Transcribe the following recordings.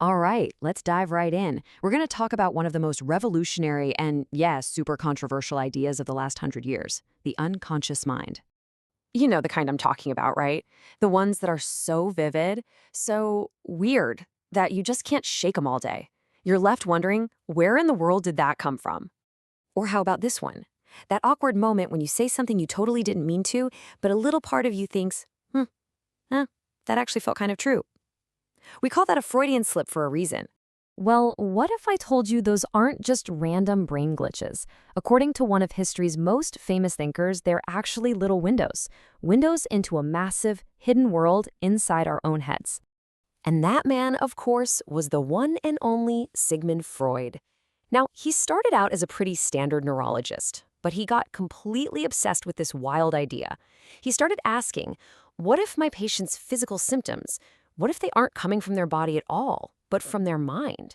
All right, let's dive right in. We're going to talk about one of the most revolutionary and, yes, super controversial ideas of the last 100 years, the unconscious mind. You know the kind I'm talking about, right? The ones that are so vivid, so weird, that you just can't shake them all day. You're left wondering, where in the world did that come from? Or how about this one? That awkward moment when you say something you totally didn't mean to, but a little part of you thinks, eh, that actually felt kind of true. We call that a Freudian slip for a reason. Well, what if I told you those aren't just random brain glitches? According to one of history's most famous thinkers, they're actually little windows into a massive, hidden world inside our own heads. And that man, of course, was the one and only Sigmund Freud. Now, he started out as a pretty standard neurologist, but he got completely obsessed with this wild idea. He started asking, what if my patient's physical symptoms, what if they aren't coming from their body at all, but from their mind?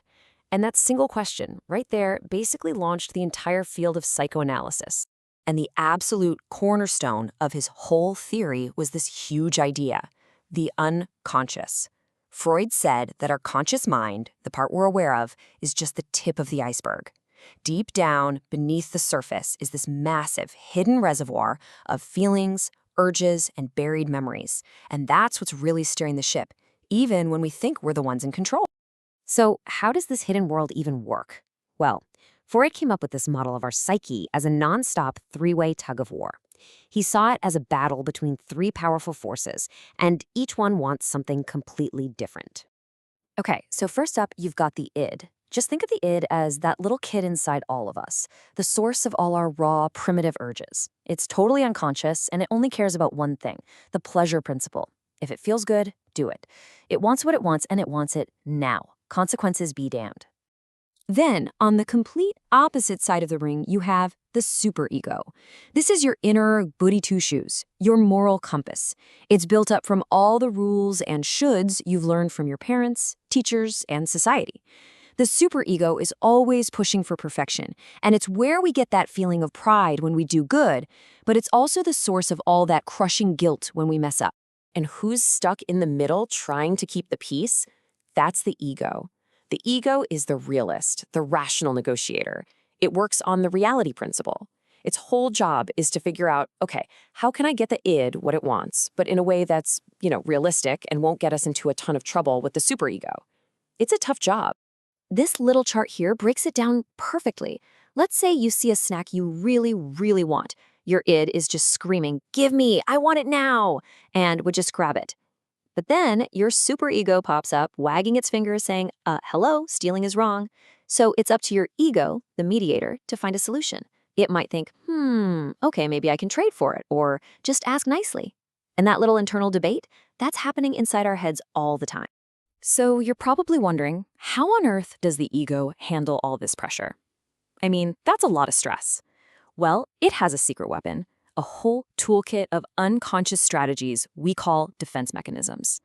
And that single question, right there, basically launched the entire field of psychoanalysis. And the absolute cornerstone of his whole theory was this huge idea, the unconscious. Freud said that our conscious mind, the part we're aware of, is just the tip of the iceberg. Deep down, beneath the surface, is this massive, hidden reservoir of feelings, urges, and buried memories. And that's what's really steering the ship, even when we think we're the ones in control. So, how does this hidden world even work? Well, Freud came up with this model of our psyche as a nonstop three-way tug of war. He saw it as a battle between three powerful forces, and each one wants something completely different. Okay, so first up, you've got the id. Just think of the id as that little kid inside all of us, the source of all our raw, primitive urges. It's totally unconscious, and it only cares about one thing, the pleasure principle. If it feels good, do it. It wants what it wants, and it wants it now. Consequences be damned. Then, on the complete opposite side of the ring, you have the superego. This is your inner goody two-shoes, your moral compass. It's built up from all the rules and shoulds you've learned from your parents, teachers, and society. The superego is always pushing for perfection, and it's where we get that feeling of pride when we do good, but it's also the source of all that crushing guilt when we mess up. And who's stuck in the middle trying to keep the peace? That's the ego. The ego is the realist, the rational negotiator. It works on the reality principle. Its whole job is to figure out, okay, how can I get the id what it wants, but in a way that's, realistic and won't get us into a ton of trouble with the superego? It's a tough job. This little chart here breaks it down perfectly. Let's say you see a snack you really, really want. Your id is just screaming, give me, I want it now, and would just grab it. But then your superego pops up, wagging its fingers saying, hello, stealing is wrong. So it's up to your ego, the mediator, to find a solution. It might think, okay, maybe I can trade for it, or just ask nicely. And that little internal debate, that's happening inside our heads all the time. So you're probably wondering, how on earth does the ego handle all this pressure? I mean, that's a lot of stress. Well, it has a secret weapon, a whole toolkit of unconscious strategies we call defense mechanisms.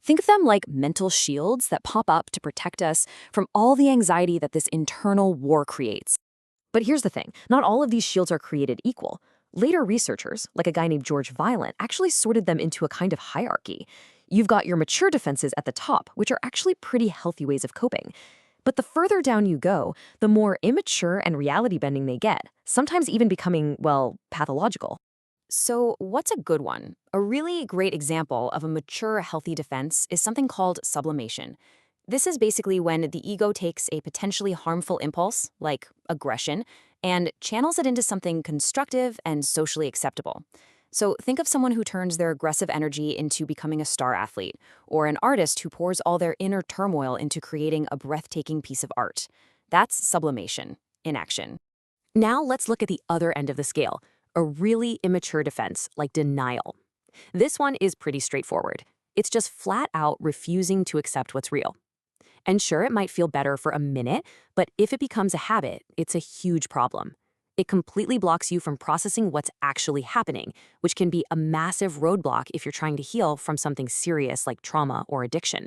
Think of them like mental shields that pop up to protect us from all the anxiety that this internal war creates. But here's the thing, not all of these shields are created equal. Later researchers, like a guy named George Violent, actually sorted them into a kind of hierarchy. You've got your mature defenses at the top, which are actually pretty healthy ways of coping. But the further down you go, the more immature and reality-bending they get, sometimes even becoming, pathological. So what's a good one? A really great example of a mature, healthy defense is something called sublimation. This is basically when the ego takes a potentially harmful impulse, like aggression, and channels it into something constructive and socially acceptable. So think of someone who turns their aggressive energy into becoming a star athlete, or an artist who pours all their inner turmoil into creating a breathtaking piece of art. That's sublimation in action. Now let's look at the other end of the scale, a really immature defense like denial. This one is pretty straightforward. It's just flat out refusing to accept what's real. And sure, it might feel better for a minute, but if it becomes a habit, it's a huge problem. It completely blocks you from processing what's actually happening, which can be a massive roadblock if you're trying to heal from something serious like trauma or addiction.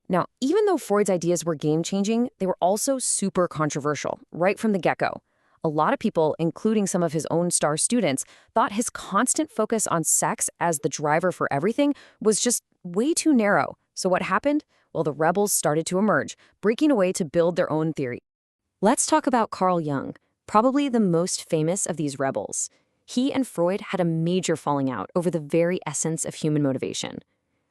Now, even though Freud's ideas were game-changing, they were also super controversial, right from the get-go. A lot of people, including some of his own star students, thought his constant focus on sex as the driver for everything was just way too narrow. So what happened? Well, the rebels started to emerge, breaking away to build their own theory. Let's talk about Carl Jung, probably the most famous of these rebels. He and Freud had a major falling out over the very essence of human motivation.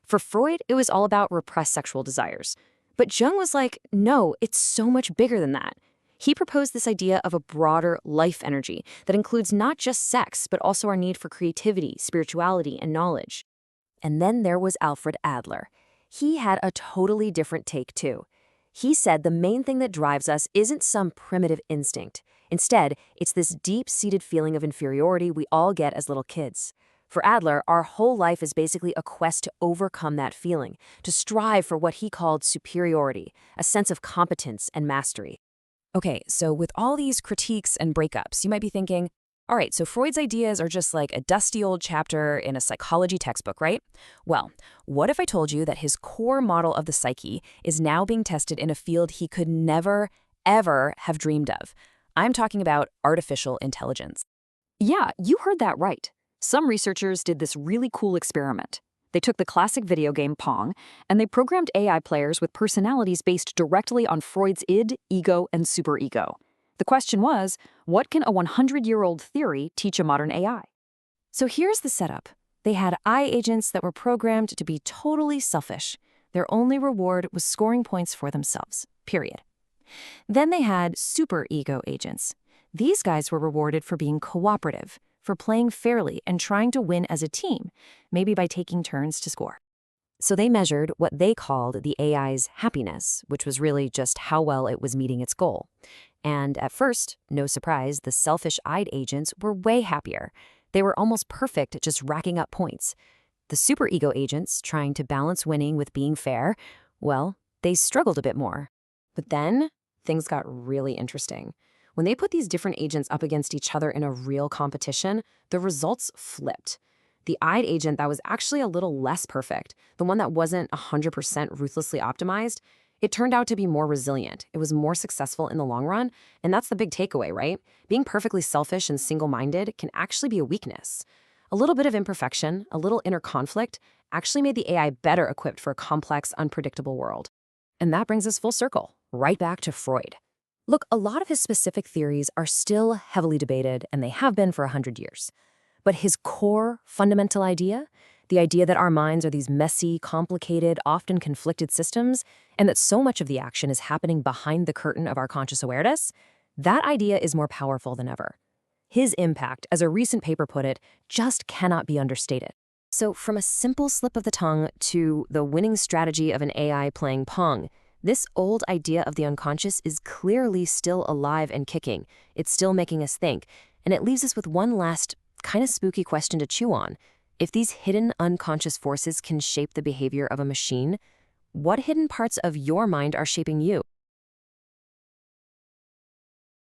For Freud, it was all about repressed sexual desires. But Jung was like, no, it's so much bigger than that. He proposed this idea of a broader life energy that includes not just sex, but also our need for creativity, spirituality, and knowledge. And then there was Alfred Adler. He had a totally different take, too. He said the main thing that drives us isn't some primitive instinct. Instead, it's this deep-seated feeling of inferiority we all get as little kids. For Adler, our whole life is basically a quest to overcome that feeling, to strive for what he called superiority, a sense of competence and mastery. Okay, so with all these critiques and breakups, you might be thinking, all right, so Freud's ideas are just like a dusty old chapter in a psychology textbook, right? Well, what if I told you that his core model of the psyche is now being tested in a field he could never, ever have dreamed of? I'm talking about artificial intelligence. Yeah, you heard that right. Some researchers did this really cool experiment. They took the classic video game Pong, and they programmed AI players with personalities based directly on Freud's id, ego, and superego. The question was, what can a 100-year-old theory teach a modern AI? So here's the setup. They had AI agents that were programmed to be totally selfish. Their only reward was scoring points for themselves, period. Then they had superego agents. These guys were rewarded for being cooperative, for playing fairly and trying to win as a team, maybe by taking turns to score. So they measured what they called the AI's happiness, which was really just how well it was meeting its goal. And at first, no surprise, the selfish-eyed agents were way happier. They were almost perfect at just racking up points. The superego agents, trying to balance winning with being fair, well, they struggled a bit more. But then, things got really interesting. When they put these different agents up against each other in a real competition, the results flipped. The eyed agent that was actually a little less perfect, the one that wasn't 100% ruthlessly optimized, it turned out to be more resilient. It was more successful in the long run, and that's the big takeaway, right? Being perfectly selfish and single-minded can actually be a weakness. A little bit of imperfection, a little inner conflict, actually made the AI better equipped for a complex, unpredictable world. And that brings us full circle, right back to Freud. Look, a lot of his specific theories are still heavily debated, and they have been for 100 years. But his core, fundamental idea, the idea that our minds are these messy, complicated, often conflicted systems, and that so much of the action is happening behind the curtain of our conscious awareness, that idea is more powerful than ever. His impact, as a recent paper put it, just cannot be understated. So from a simple slip of the tongue to the winning strategy of an AI playing Pong, this old idea of the unconscious is clearly still alive and kicking. It's still making us think, and it leaves us with one last kind of spooky question to chew on. If these hidden unconscious forces can shape the behavior of a machine, what hidden parts of your mind are shaping you?